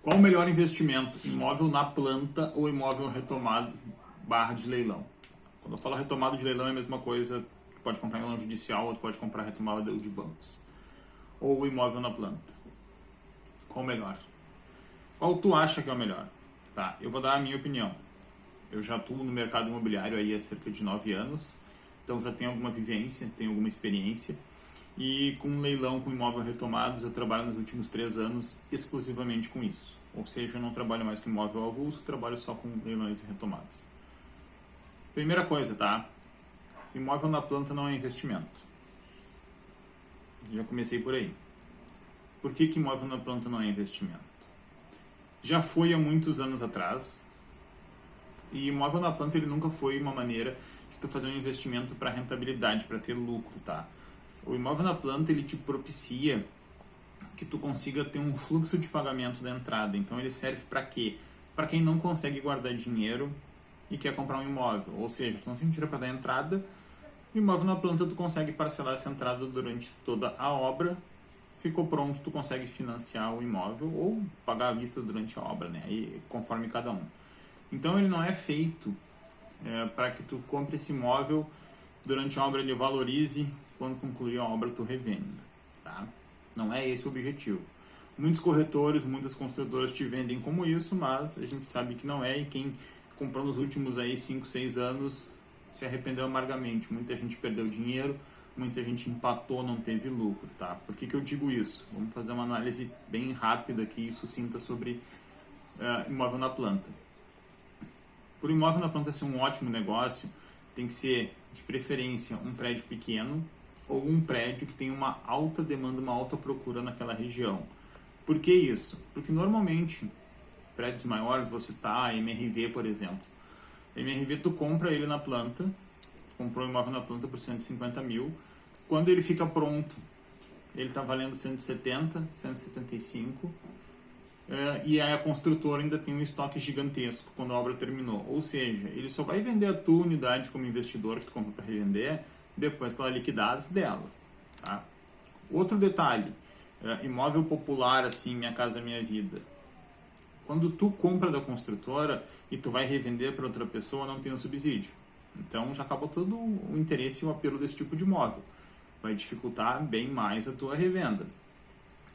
Qual o melhor investimento? Imóvel na planta ou imóvel retomado barra de leilão? Quando eu falo retomado de leilão é a mesma coisa. Tu pode comprar em leilão judicial ou tu pode comprar retomado de bancos. Ou imóvel na planta. Qual o melhor? Qual tu acha que é o melhor? Tá, eu vou dar a minha opinião. Eu já atuo no mercado imobiliário aí há cerca de 9 anos. Então já tenho alguma vivência, tenho alguma experiência. E com leilão, com imóvel retomados, eu trabalho nos últimos 3 anos exclusivamente com isso. Ou seja, eu não trabalho mais com imóvel avulso, trabalho só com leilões e retomados. Primeira coisa, tá? Imóvel na planta não é investimento. Já comecei por aí. Por que imóvel na planta não é investimento? Já foi há muitos anos atrás. E imóvel na planta ele nunca foi uma maneira de tu fazer um investimento para rentabilidade, para ter lucro, tá? O imóvel na planta ele te propicia que tu consiga ter um fluxo de pagamento da entrada. Então ele serve para quê? Para quem não consegue guardar dinheiro e quer comprar um imóvel. Ou seja, tu não tem dinheiro para dar entrada, o imóvel na planta tu consegue parcelar essa entrada durante toda a obra. Ficou pronto, tu consegue financiar o imóvel ou pagar à vista durante a obra, né? Aí, conforme cada um. Então ele não é feito para que tu compre esse imóvel durante a obra, ele valorize, quando concluir a obra tu revenda, tá? Não é esse o objetivo. Muitos corretores, muitas construtoras te vendem como isso, mas a gente sabe que não é, e quem comprou nos últimos aí 5, 6 anos se arrependeu amargamente. Muita gente perdeu dinheiro, muita gente empatou, não teve lucro, tá? Por que eu digo isso? Vamos fazer uma análise bem rápida aqui e sucinta sobre imóvel na planta. Por imóvel na planta ser um ótimo negócio, tem que ser, de preferência, um prédio pequeno ou um prédio que tem uma alta demanda, uma alta procura naquela região. Por que isso? Porque normalmente, prédios maiores, vou citar MRV, por exemplo. MRV, tu compra ele na planta, comprou o imóvel na planta por 150 mil, quando ele fica pronto, ele está valendo 170, 175, e aí a construtora ainda tem um estoque gigantesco quando a obra terminou. Ou seja, ele só vai vender a tua unidade como investidor que tu compra para revender depois que ela liquidar as delas, tá? Outro detalhe, imóvel popular, assim, Minha Casa Minha Vida. Quando tu compra da construtora e tu vai revender para outra pessoa, não tem um subsídio. Então já acabou todo o interesse e o apelo desse tipo de imóvel. Vai dificultar bem mais a tua revenda.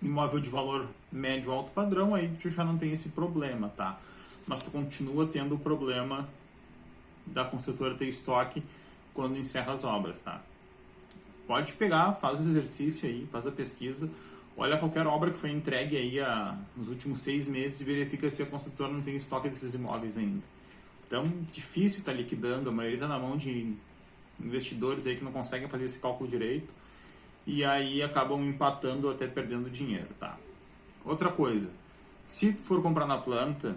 Imóvel de valor médio alto padrão, aí tu já não tem esse problema, tá? Mas tu continua tendo o problema da construtora ter estoque quando encerra as obras, tá? Pode pegar, faz o exercício aí, faz a pesquisa, olha qualquer obra que foi entregue aí nos últimos 6 meses e verifica se a construtora não tem estoque desses imóveis ainda. Então, difícil estar liquidando, a maioria está na mão de investidores aí que não conseguem fazer esse cálculo direito e aí acabam empatando ou até perdendo dinheiro, tá? Outra coisa, se for comprar na planta,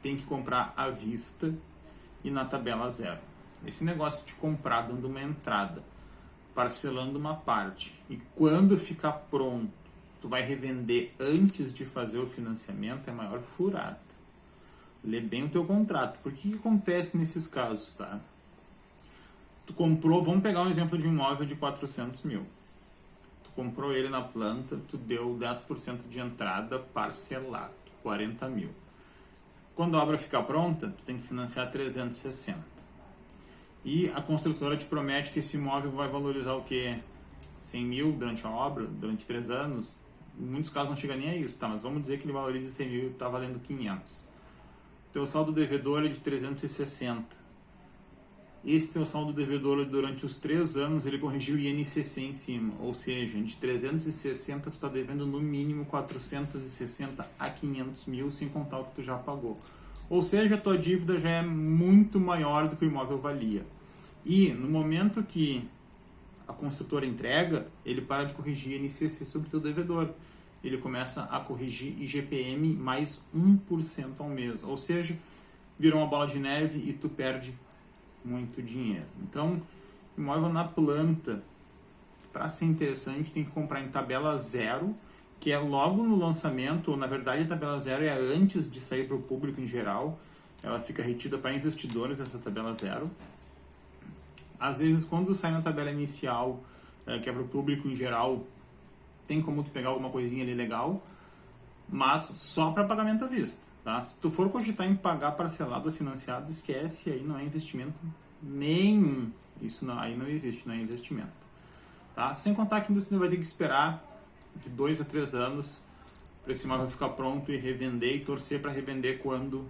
tem que comprar à vista e na tabela zero. Esse negócio de comprar dando uma entrada, parcelando uma parte, e quando ficar pronto, tu vai revender antes de fazer o financiamento, é maior furada. Lê bem o teu contrato. Por que acontece nesses casos, tá? Tu comprou, vamos pegar um exemplo de um imóvel de 400 mil. Tu comprou ele na planta, tu deu 10% de entrada parcelado, 40 mil. Quando a obra ficar pronta, tu tem que financiar 360. E a construtora te promete que esse imóvel vai valorizar o quê? 100 mil durante a obra, durante 3 anos. Em muitos casos não chega nem a isso, tá? Mas vamos dizer que ele valoriza 100 mil e está valendo 500. Teu saldo devedor é de 360. Esse teu saldo devedor durante os 3 anos ele corrigiu o INCC em cima. Ou seja, de 360 tu está devendo no mínimo 460 a 500 mil sem contar o que tu já pagou. Ou seja, a tua dívida já é muito maior do que o imóvel valia. E no momento que a construtora entrega, ele para de corrigir INCC sobre o teu devedor. Ele começa a corrigir IGPM mais 1% ao mês. Ou seja, vira uma bola de neve e tu perde muito dinheiro. Então, imóvel na planta, para ser interessante, tem que comprar em tabela zero, que é logo no lançamento, ou na verdade a tabela zero é antes de sair para o público em geral. Ela fica retida para investidores, essa tabela zero. Às vezes, quando sai na tabela inicial, que é para o público em geral, tem como tu pegar alguma coisinha ali legal, mas só para pagamento à vista, tá? Se tu for cogitar em pagar parcelado ou financiado, esquece, aí não é investimento nenhum. Isso não, aí não existe, não é investimento, tá? Sem contar que você vai ter que esperar de 2 a 3 anos para esse imóvel ficar pronto e revender, e torcer para revender quando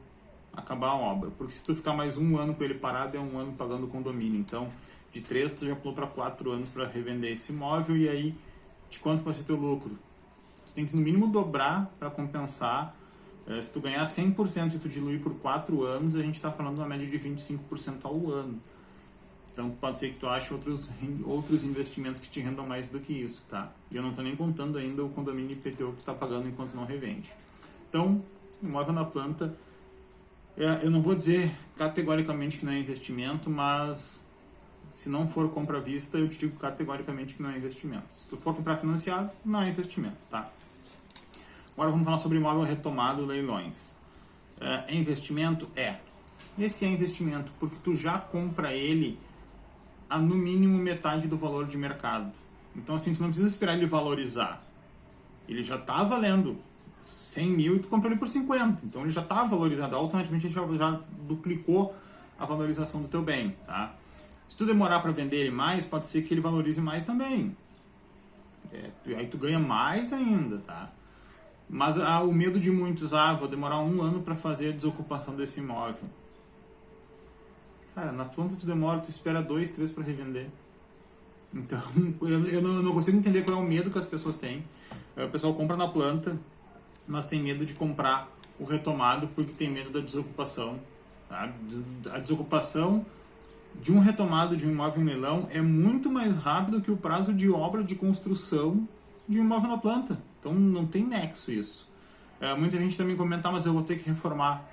acabar a obra, porque se tu ficar mais um ano com ele parado, é um ano pagando o condomínio. Então de 3 tu já pulou para 4 anos para revender esse imóvel, e aí de quanto vai ser teu lucro? Tu tem que no mínimo dobrar para compensar. Se tu ganhar 100% e tu diluir por 4 anos, a gente está falando de uma média de 25% ao ano. Então pode ser que tu ache outros investimentos que te rendam mais do que isso, tá? E eu não estou nem contando ainda o condomínio IPTU que tu está pagando enquanto não revende. Então, imóvel na planta, eu não vou dizer categoricamente que não é investimento, mas se não for compra à vista, eu te digo categoricamente que não é investimento. Se tu for comprar financiado, não é investimento, tá? Agora vamos falar sobre imóvel retomado, leilões. É investimento? É. Esse é investimento porque tu já compra ele a no mínimo metade do valor de mercado. Então assim, tu não precisa esperar ele valorizar. Ele já está valendo 100 mil e tu comprou ele por 50. Então ele já está valorizado. Automaticamente ele já duplicou a valorização do teu bem, tá? Se tu demorar para vender ele mais, pode ser que ele valorize mais também. Aí tu ganha mais ainda, tá? Mas o medo de muitos, vou demorar 1 ano para fazer a desocupação desse imóvel. Cara, na planta tu espera 2, 3 para revender. Então, eu não consigo entender qual é o medo que as pessoas têm. O pessoal compra na planta, mas tem medo de comprar o retomado porque tem medo da desocupação. Tá? A desocupação de um retomado de um imóvel em leilão é muito mais rápido que o prazo de obra de construção de um imóvel na planta. Então não tem nexo isso. Muita gente também comenta, mas eu vou ter que reformar.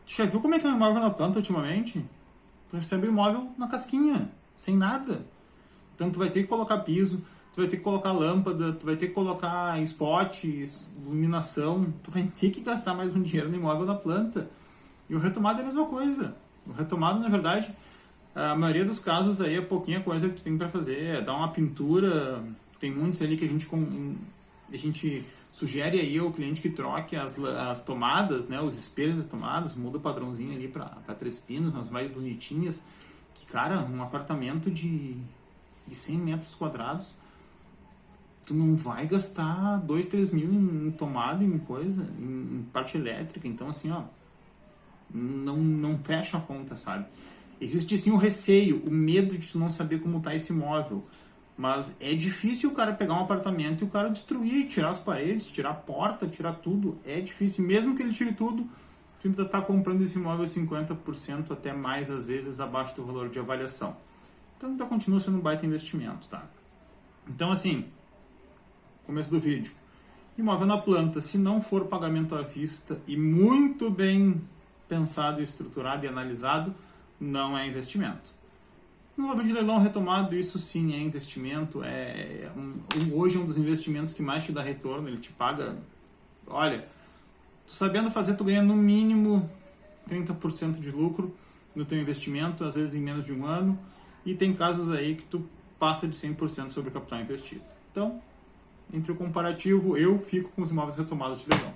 Tu já viu como é que é o imóvel na planta ultimamente? Tu recebe o imóvel na casquinha, sem nada. Então tu vai ter que colocar piso, tu vai ter que colocar lâmpada, tu vai ter que colocar spots, iluminação, tu vai ter que gastar mais um dinheiro no imóvel na planta. E o retomado é a mesma coisa. O retomado, na verdade, a maioria dos casos aí é pouquinha coisa que tu tem para fazer, é dar uma pintura. Tem muitos ali que a gente sugere aí ao cliente que troque as tomadas, né, os espelhos das tomadas, muda o padrãozinho ali para 3 pinos, umas mais bonitinhas. Que, cara, um apartamento de 100 metros quadrados, tu não vai gastar 2, 3 mil em tomada, em coisa, em parte elétrica. Então, assim, não fecha a conta, sabe? Existe sim o receio, o medo de tu não saber como tá esse imóvel. Mas é difícil o cara pegar um apartamento e o cara destruir, tirar as paredes, tirar a porta, tirar tudo. É difícil. Mesmo que ele tire tudo, tu ainda tá comprando esse imóvel 50%, até mais às vezes, abaixo do valor de avaliação. Então ainda continua sendo um baita investimento, tá? Então assim, começo do vídeo. Imóvel na planta, se não for pagamento à vista e muito bem pensado, estruturado e analisado, não é investimento. Imóvel de leilão retomado, isso sim é investimento. Hoje é um dos investimentos que mais te dá retorno. Ele te paga, olha, tu sabendo fazer, tu ganha no mínimo 30% de lucro no teu investimento, às vezes em menos de 1 ano, e tem casos aí que tu passa de 100% sobre o capital investido. Então, entre o comparativo, eu fico com os imóveis retomados de leilão.